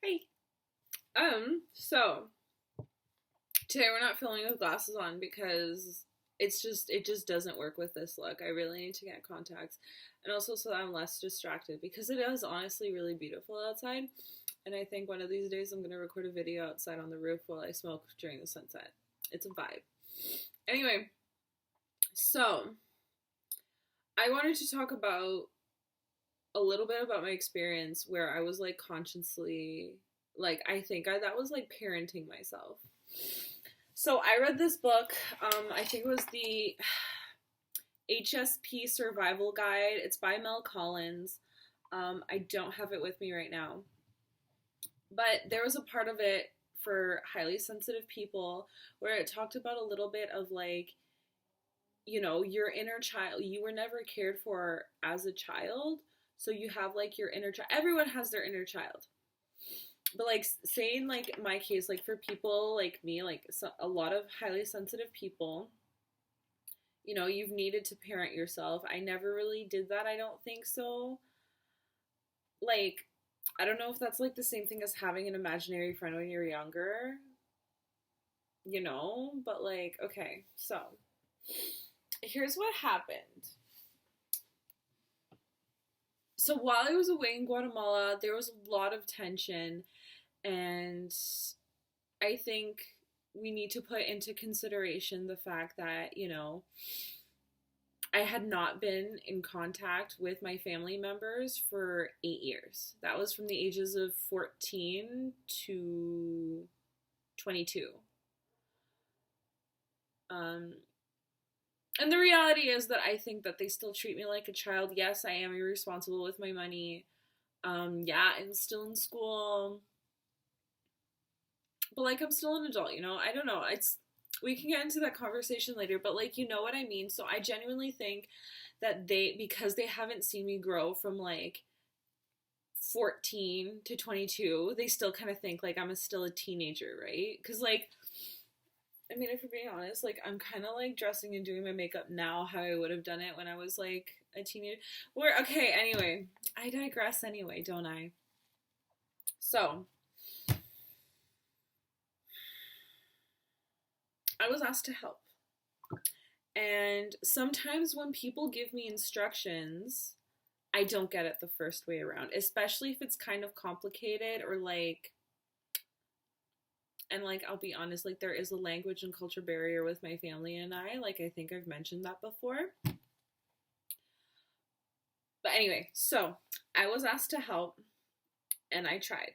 Hey. So today we're not filming with glasses on because it just doesn't work with this look. I really need to get contacts. And also so that I'm less distracted because it is honestly really beautiful outside. And I think one of these days I'm gonna record a video outside on the roof while I smoke during the sunset. It's a vibe. Anyway, so I wanted to talk about a little bit about my experience where I was like consciously that was like parenting myself. So I read this book. I think it was the HSP Survival Guide. It's by Mel Collins. I don't have it with me right now, but there was a part of it for highly sensitive people where it talked about a little bit of like, your inner child. You were never cared for as a child, so you have like your inner child. Everyone has their inner child. But like saying like my case, like for people like me, like a lot of highly sensitive people, you've needed to parent yourself. I never really did that. I don't think so. Like, I don't know if that's like the same thing as having an imaginary friend when you're younger, but like, okay, so here's what happened. So while I was away in Guatemala, there was a lot of tension, and I think we need to put into consideration the fact that, I had not been in contact with my family members for 8 years. That was from the ages of 14 to 22. And the reality is that I think that they still treat me like a child. Yes, I am irresponsible with my money. Yeah, I'm still in school. But like I'm still an adult, I don't know. We can get into that conversation later, but like you know what I mean? So I genuinely think that because they haven't seen me grow from like 14 to 22, they still kind of think like I'm still a teenager, right? Cuz like I mean, if we're being honest, like I'm kind of like dressing and doing my makeup now how I would have done it when I was like a teenager. Okay, anyway, I digress anyway, don't I? So, I was asked to help. And sometimes when people give me instructions, I don't get it the first way around, especially if it's kind of complicated or like, and like I'll be honest, like there is a language and culture barrier with my family and I think I've mentioned that before. But anyway, so I was asked to help and I tried.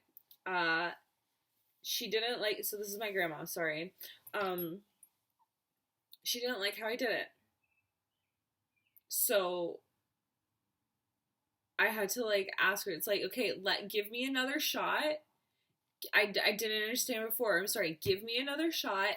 She didn't like, so this is my grandma, sorry. She didn't like how I did it. So I had to like ask her, it's like, okay, give me another shot. I didn't understand before. I'm sorry. Give me another shot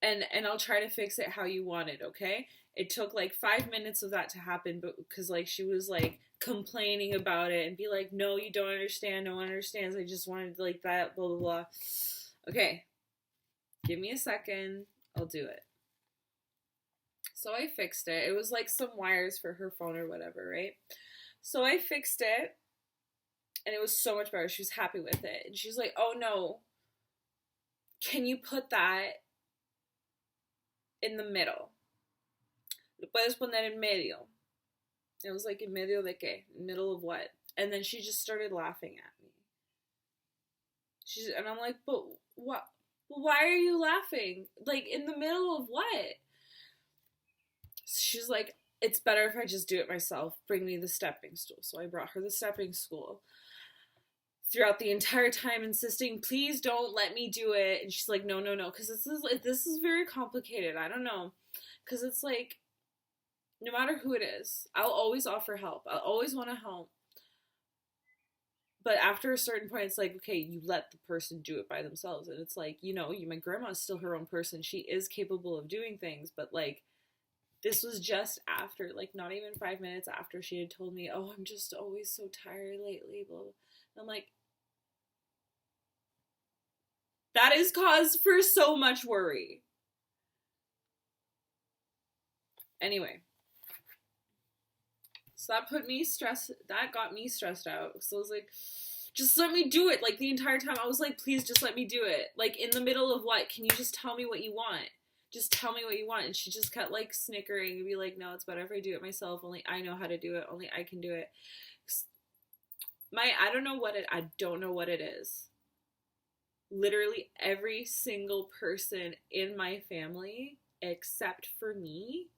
and I'll try to fix it how you want it, okay? It took like 5 minutes of that to happen, but because like she was like complaining about it and be like, no, you don't understand. No one understands. I just wanted like that, blah, blah, blah. Okay. Give me a second. I'll do it. So I fixed it. It was like some wires for her phone or whatever, right? So I fixed it. And it was so much better. She was happy with it. And she's like, oh no, can you put that in the middle? Lo puedes poner en medio. It was like, en medio de qué? Middle of what? And then she just started laughing at me. And I'm like, but what? Why are you laughing? Like, in the middle of what? She's like, it's better if I just do it myself. Bring me the stepping stool. So I brought her the stepping stool. Throughout the entire time insisting, please don't let me do it. And she's like, no, because this is very complicated. I don't know. Because it's like, no matter who it is, I'll always offer help. I'll always want to help. But after a certain point, it's like, okay, you let the person do it by themselves. And it's like, my grandma is still her own person. She is capable of doing things. But like, this was just after, like not even 5 minutes after she had told me, oh, I'm just always so tired lately, blah, blah. And I'm like, that is cause for so much worry. Anyway. So that got me stressed out. So I was like, Just let me do it. Like, the entire time I was like, please just let me do it. Like, in the middle of what? Can you just tell me what you want? Just tell me what you want. And she just kept like snickering and be like, no, it's better if I do it myself. Only I know how to do it. Only I can do it. I don't know what it is. Literally every single person in my family, except for me,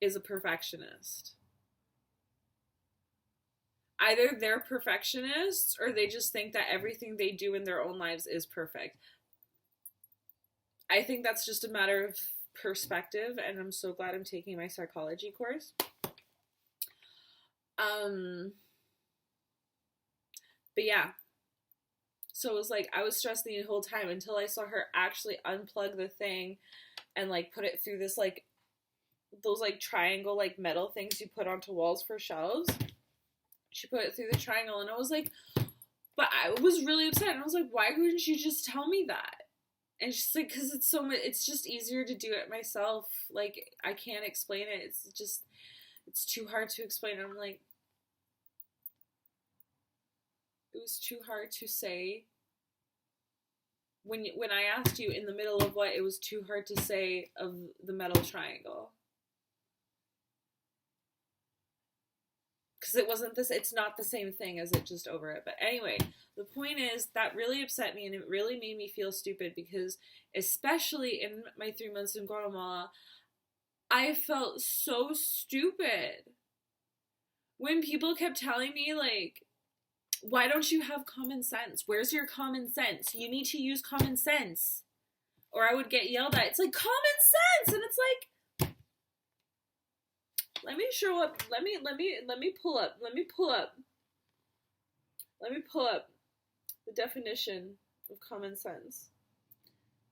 is a perfectionist. Either they're perfectionists or they just think that everything they do in their own lives is perfect. I think that's just a matter of perspective, and I'm so glad I'm taking my psychology course. But yeah. So it was like, I was stressed the whole time until I saw her actually unplug the thing and like put it through this like, those like triangle like metal things you put onto walls for shelves. She put it through the triangle, and I was like, but I was really upset. And I was like, why couldn't you just tell me that? And she's like, because it's just easier to do it myself. Like, I can't explain it. It's too hard to explain. And I'm like, it was too hard to say. When I asked you in the middle of what, it was too hard to say of the metal triangle. Because it's not the same thing as it just over it. But anyway, the point is that really upset me, and it really made me feel stupid because, especially in my 3 months in Guatemala, I felt so stupid when people kept telling me, like, why don't you have common sense? Where's your common sense? You need to use common sense. Or I would get yelled at. It's like, common sense! And it's like, let me pull up the definition of common sense.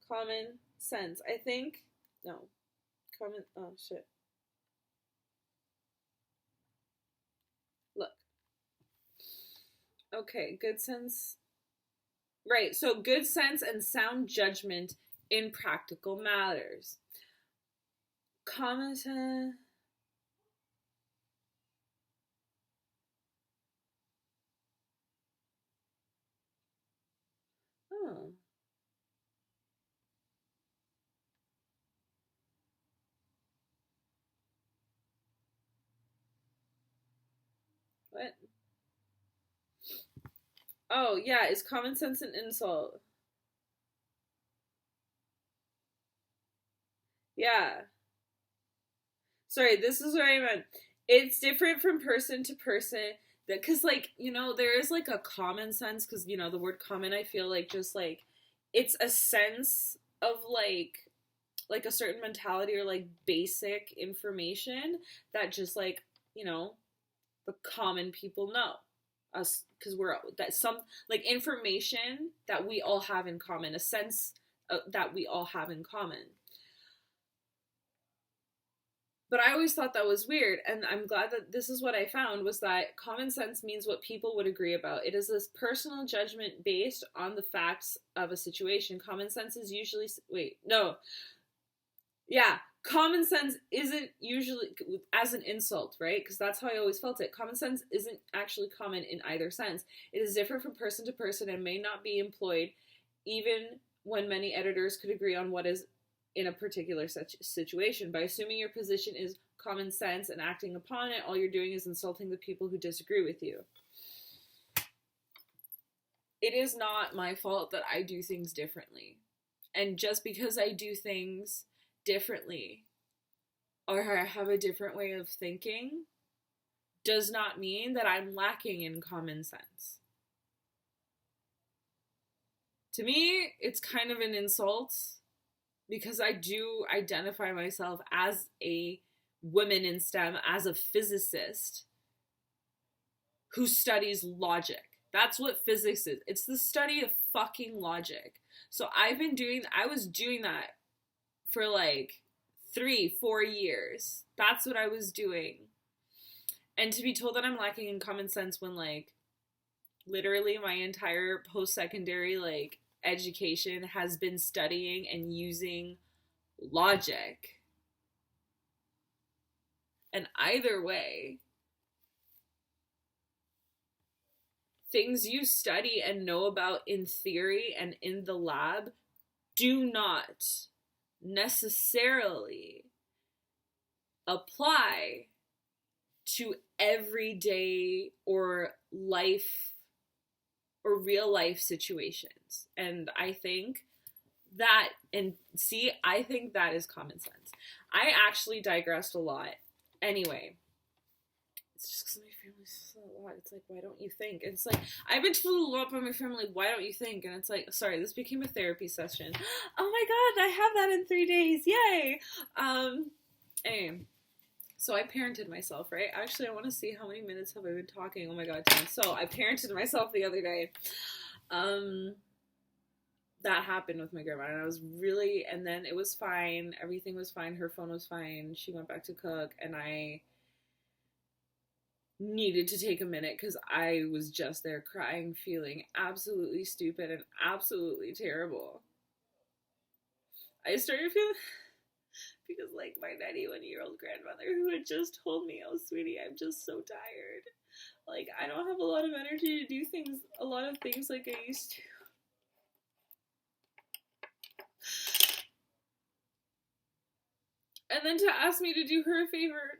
Common sense. I think, no. Oh shit. Look. Okay, good sense. Right, so good sense and sound judgment in practical matters. Common sense. Oh. What? Oh, yeah, is common sense an insult? Yeah. Sorry, this is what I meant. It's different from person to person. Because, like, there is, like, a common sense, because, the word common, I feel like, just, like, it's a sense of, like a certain mentality or, like, basic information that just, like, the common people know. Us, because like, information that we all have in common, a sense that we all have in common. But I always thought that was weird, and I'm glad that this is what I found, was that common sense means what people would agree about. It is this personal judgment based on the facts of a situation. Common sense is usually... Wait, no. Yeah, common sense isn't usually as an insult, right? Because that's how I always felt it. Common sense isn't actually common in either sense. It is different from person to person and may not be employed, even when many editors could agree on what is in a particular situation. By assuming your position is common sense and acting upon it, all you're doing is insulting the people who disagree with you. It is not my fault that I do things differently. And just because I do things differently or I have a different way of thinking does not mean that I'm lacking in common sense. To me, it's kind of an insult because I do identify myself as a woman in STEM, as a physicist who studies logic. That's what physics is. It's the study of fucking logic. So I was doing that for like 3-4 years. That's what I was doing. And to be told that I'm lacking in common sense when, like, literally my entire post-secondary, like, education has been studying and using logic. And either way, things you study and know about in theory and in the lab do not necessarily apply to everyday or life or real life situations. And I think that, and see, I think that is common sense. I actually digressed a lot. Anyway, it's just because my family's a lot. It's like, why don't you think? And it's like, I've been told a lot by my family, why don't you think? And it's like, sorry, this became a therapy session. Oh my god, I have that in 3 days. Yay! Anyway, so I parented myself, right? Actually, I want to see how many minutes have I been talking. Oh my god, 10. So I parented myself the other day. That happened with my grandma, and I was really, and then it was fine. Everything was fine. Her phone was fine. She went back to cook, and I needed to take a minute because I was just there crying, feeling absolutely stupid and absolutely terrible. I started feeling, because like my 91-year-old grandmother who had just told me, oh sweetie, I'm just so tired. Like, I don't have a lot of energy to do things, a lot of things like I used to. And then to ask me to do her a favor.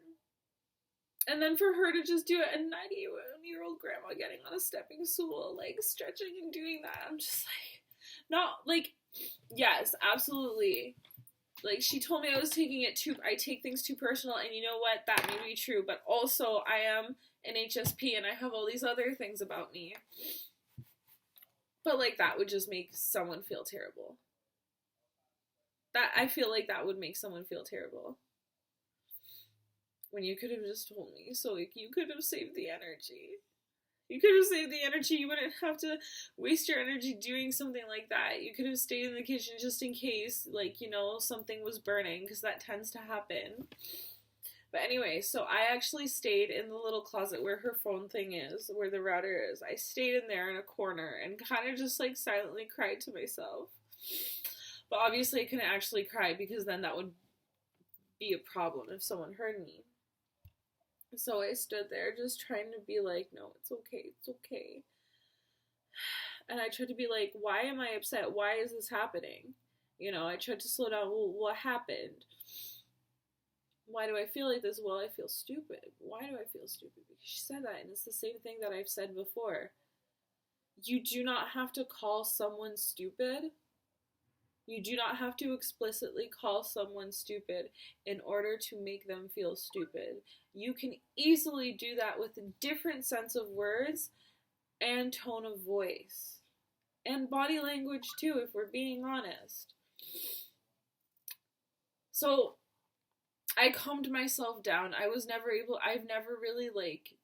And then for her to just do it, a 91-year-old grandma getting on a stepping stool, like stretching and doing that. I'm just like, not like, yes, absolutely. Like, she told me I was taking it too, I take things too personal, and you know what, that may be true, but also I am an HSP and I have all these other things about me. But like, that would just make someone feel terrible. That, I feel like that would make someone feel terrible. When you could have just told me, so like, you could have saved the energy. You could have saved the energy. You wouldn't have to waste your energy doing something like that. You could have stayed in the kitchen just in case, like, you know, something was burning, because that tends to happen. But anyway, so I actually stayed in the little closet where her phone thing is, where the router is. I stayed in there in a corner and kind of just like silently cried to myself. But obviously I couldn't actually cry, because then that would be a problem if someone heard me. So I stood there just trying to be like, no, it's okay, it's okay. And I tried to be like, why am I upset? Why is this happening? You know, I tried to slow down. Well, what happened? Why do I feel like this? Well, I feel stupid. Why do I feel stupid? Because she said that, and it's the same thing that I've said before. You do not have to call someone stupid. You do not have to explicitly call someone stupid in order to make them feel stupid. You can easily do that with a different sense of words and tone of voice. And body language too, if we're being honest. So, I calmed myself down. I've never really like,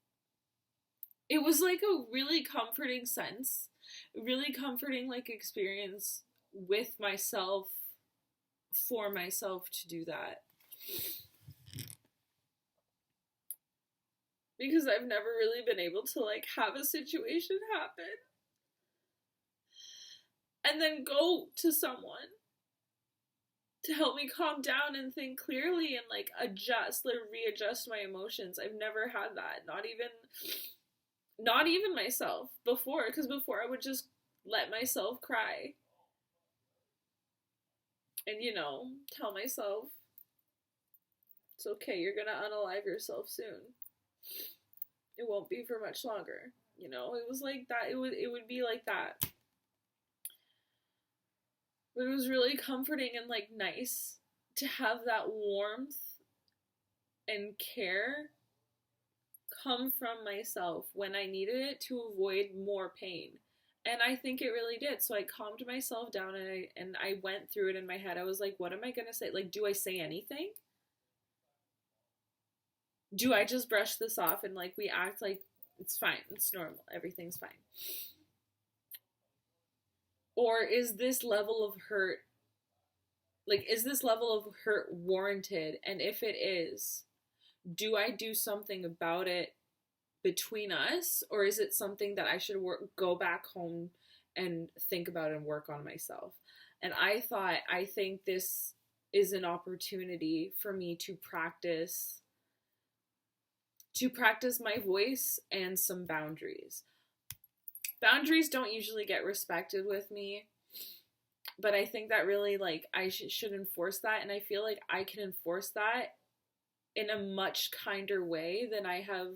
it was like a really comforting sense, really comforting like experience with myself, for myself to do that. Because I've never really been able to like have a situation happen and then go to someone to help me calm down and think clearly and like readjust my emotions. I've never had that. Not even myself before, because before I would just let myself cry. And, you know, tell myself, it's okay, you're gonna unalive yourself soon. It won't be for much longer. You know, it was like that. It would be like that. But it was really comforting and like nice to have that warmth and care come from myself when I needed it to avoid more pain. And I think it really did. So I calmed myself down and I went through it in my head. I was like, what am I going to say? Like, do I say anything? Do I just brush this off and like we act like it's fine, it's normal, everything's fine? Or is this level of hurt, like, is this level of hurt warranted? And if it is, do I do something about it between us? Or is it something that I should go back home and think about and work on myself? And I think this is an opportunity for me to practice my voice and some boundaries. Boundaries don't usually get respected with me, but I think that really, like, I should enforce that, and I feel like I can enforce that in a much kinder way than I have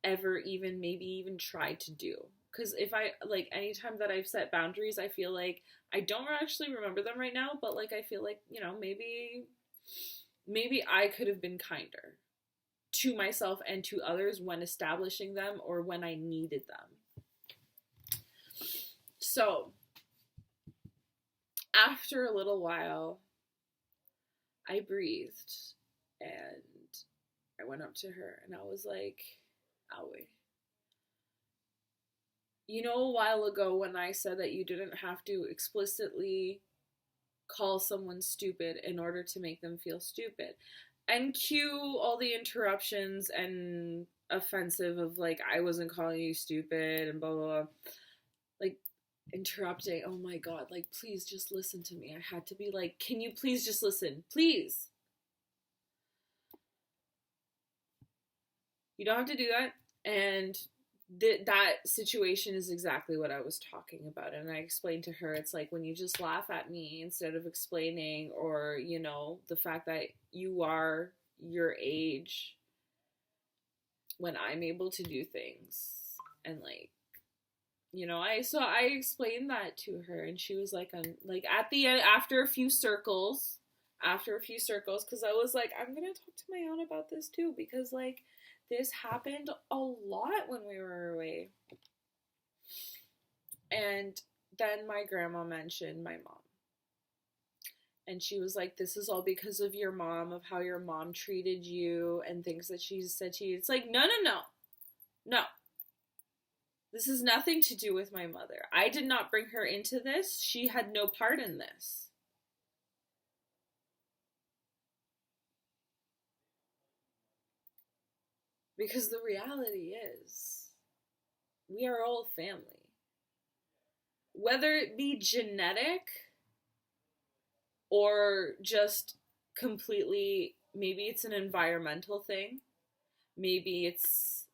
ever even tried to do. Because if I, like, anytime that I've set boundaries, I feel like I don't actually remember them right now, but, like, I feel like, maybe I could have been kinder to myself and to others when establishing them or when I needed them. So, after a little while, I breathed and I went up to her and I was like, Owie. You know, a while ago when I said that you didn't have to explicitly call someone stupid in order to make them feel stupid. And cue all the interruptions and offensive of, like, I wasn't calling you stupid and blah, blah, blah. Like, interrupting. Oh my God. Like, please just listen to me. I had to be like, can you please just listen? Please. You don't have to do that. And that situation is exactly what I was talking about. And I explained to her, it's like when you just laugh at me instead of explaining, or, the fact that you are your age when I'm able to do things. And, like, I explained that to her, and she was like, at the end, after a few circles, because I was like, I'm gonna talk to my aunt about this too, because, like, this happened a lot when we were away. And then my grandma mentioned my mom. And she was like, this is all because of your mom, of how your mom treated you and things that she said to you. It's like, no. This has nothing to do with my mother. I did not bring her into this. She had no part in this. Because the reality is, we are all family. Whether it be genetic or just completely, maybe it's an environmental thing. Maybe it's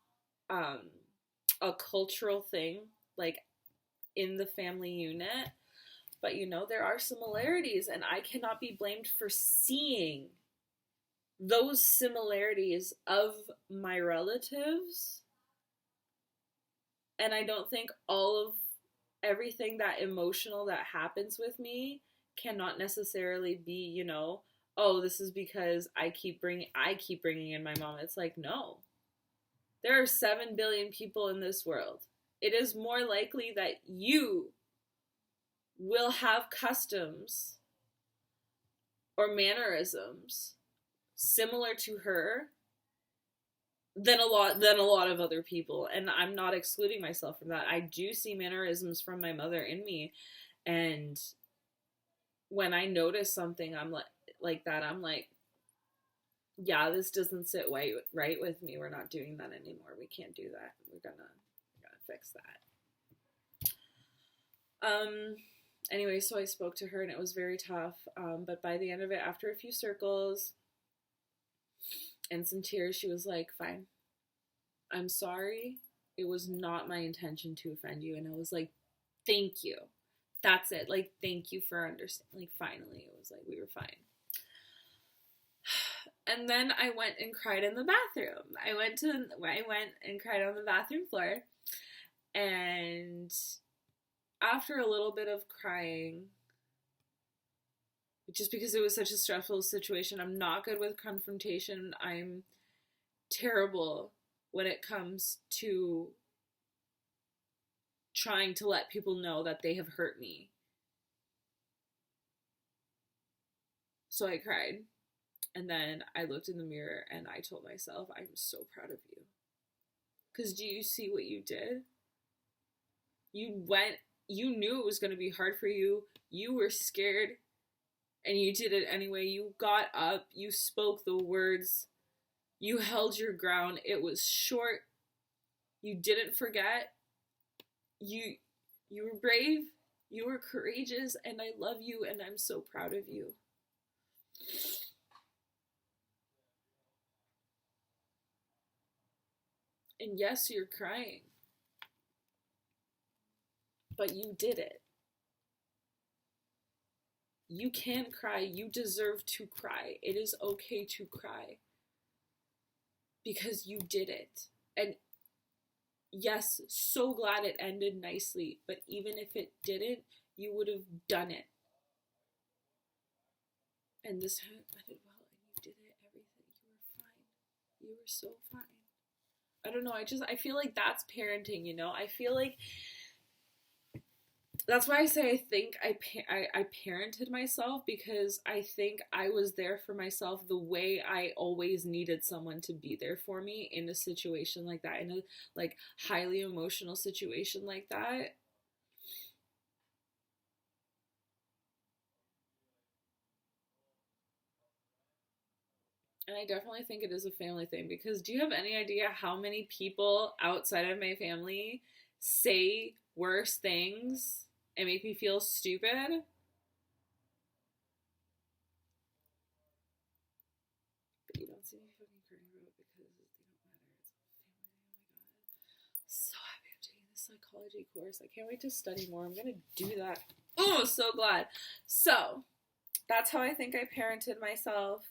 a cultural thing, like in the family unit. But, there are similarities, and I cannot be blamed for seeing those similarities of my relatives. And I don't think all of everything that emotional that happens with me cannot necessarily be, oh, this is because I keep bringing in my mom. It's like, no. There are 7 billion people in this world. It is more likely that you will have customs or mannerisms similar to her than a lot of other people. And I'm not excluding myself from that. I do see mannerisms from my mother in me, and when I notice something I'm like that, I'm like, yeah, this doesn't sit right with me. We're not doing that anymore. We can't do that. We're gonna fix that. Anyway, so I spoke to her and it was very tough. But by the end of it, after a few circles and some tears, she was like, fine. I'm sorry. It was not my intention to offend you. And I was like, thank you. That's it. Like, thank you for understanding. Like, finally, it was like, we were fine. And then I went and cried in the bathroom. I went and cried on the bathroom floor. And after a little bit of crying, just because it was such a stressful situation, I'm not good with confrontation. I'm terrible when it comes to trying to let people know that they have hurt me. So I cried. And then I looked in the mirror and I told myself, I'm so proud of you. Because do you see what you did? You knew it was going to be hard for you. You were scared and you did it anyway. You got up, you spoke the words, you held your ground. It was short. You didn't forget. You were brave, you were courageous, and I love you and I'm so proud of you. And yes, you're crying. but you did it. You can cry. You deserve to cry. It is okay to cry. Because you did it. And yes, so glad it ended nicely. But even if it didn't, you would have done it. And this ended well, and you did it, everything. You were fine. You were so fine. I don't know, I feel like that's parenting, you know? I feel like that's why I say I think I parented myself, because I think I was there for myself the way I always needed someone to be there for me in a situation like that, in a like highly emotional situation like that. And I definitely think it is a family thing, because do you have any idea how many people outside of my family say worse things and make me feel stupid? But you don't see me fucking crying about it because they don't matter. It's a family thing. Oh my god. So happy I'm taking this psychology course. I can't wait to study more. I'm gonna do that. Oh, so glad. So that's how I think I parented myself.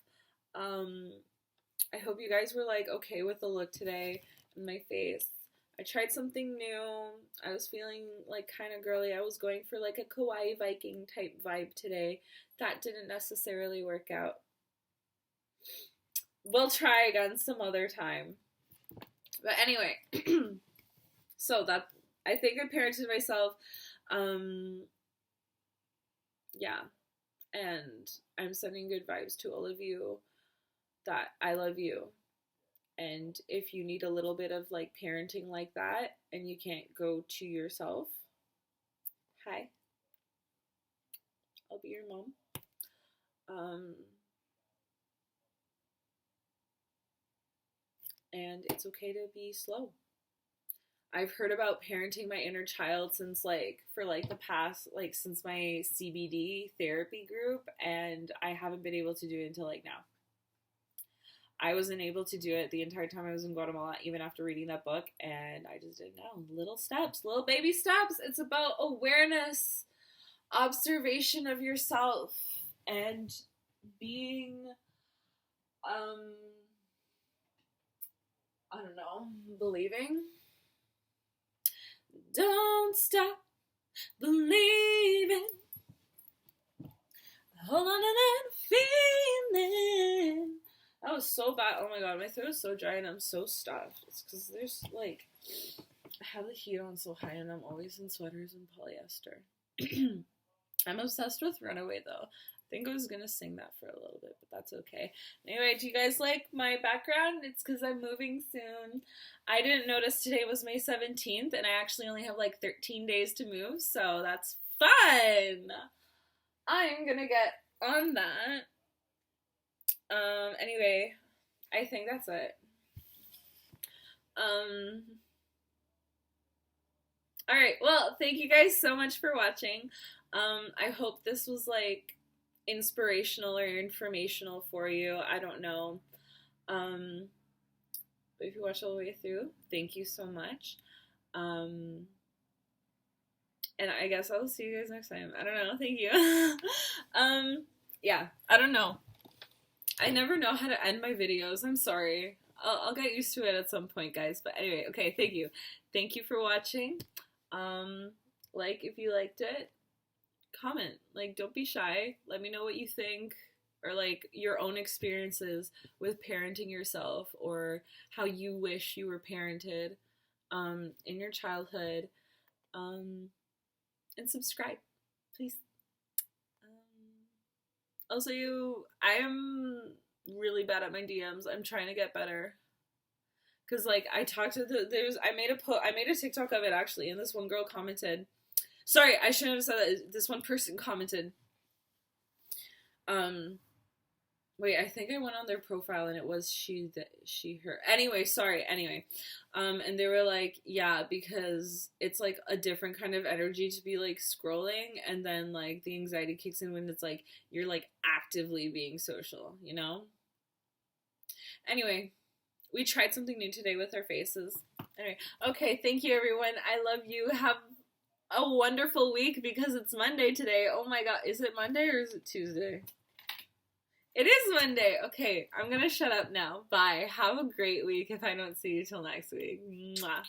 I hope you guys were like okay with the look today in my face. I tried something new. I was feeling like kind of girly. I was going for like a kawaii Viking type vibe today. That didn't necessarily work out. We'll try again some other time. But anyway, so that I think I parented myself. Yeah, and I'm sending good vibes to all of you, that I love you. And if you need a little bit of like parenting like that and you can't go to yourself, hi, I'll be your mom. And it's okay to be slow. I've heard about parenting my inner child since like for like the past like since my CBD therapy group, and I haven't been able to do it until like now. I wasn't able to do it the entire time I was in Guatemala, even after reading that book, and I just didn't know. Little steps, little baby steps. It's about awareness, observation of yourself, and being, I don't know, believing. Don't stop believing. Hold on to that feeling. That was so bad. Oh my god, my throat is so dry and I'm so stuffed. It's because there's like, I have the heat on so high and I'm always in sweaters and polyester. I'm obsessed with Runaway though. I think I was gonna sing that for a little bit, but that's okay. Anyway, do you guys like my background? It's because I'm moving soon. I didn't notice today was May 17th and I actually only have like 13 days to move, so that's fun! I'm gonna get on that. Anyway, I think that's it. Alright, well, thank you guys so much for watching. I hope this was like inspirational or informational for you. I don't know. But if you watched all the way through, thank you so much. And I guess I'll see you guys next time. I don't know. Thank you. Yeah, I don't know. I never know how to end my videos. I'm sorry. I'll get used to it at some point, guys. But anyway, okay, thank you. Thank you for watching. Like if you liked it. Comment. Like, don't be shy. Let me know what you think, or like your own experiences with parenting yourself, or how you wish you were parented in your childhood. And subscribe, please. Also, I am really bad at my DMs. I'm trying to get better. Cause like I talked to I made a TikTok of it actually, and this one girl commented. Sorry, I shouldn't have said that. This one person commented. Wait, I think I went on their profile and it was she, her. Anyway, sorry. Anyway, and they were like, yeah, because it's like a different kind of energy to be like scrolling, and then like the anxiety kicks in when it's like you're like actively being social, you know? Anyway, we tried something new today with our faces. Anyway, okay, thank you everyone. I love you. Have a wonderful week because it's Monday today. Oh my god, is it Monday or is it Tuesday? It is Monday. Okay, I'm gonna shut up now. Bye. Have a great week if I don't see you till next week. Mwah.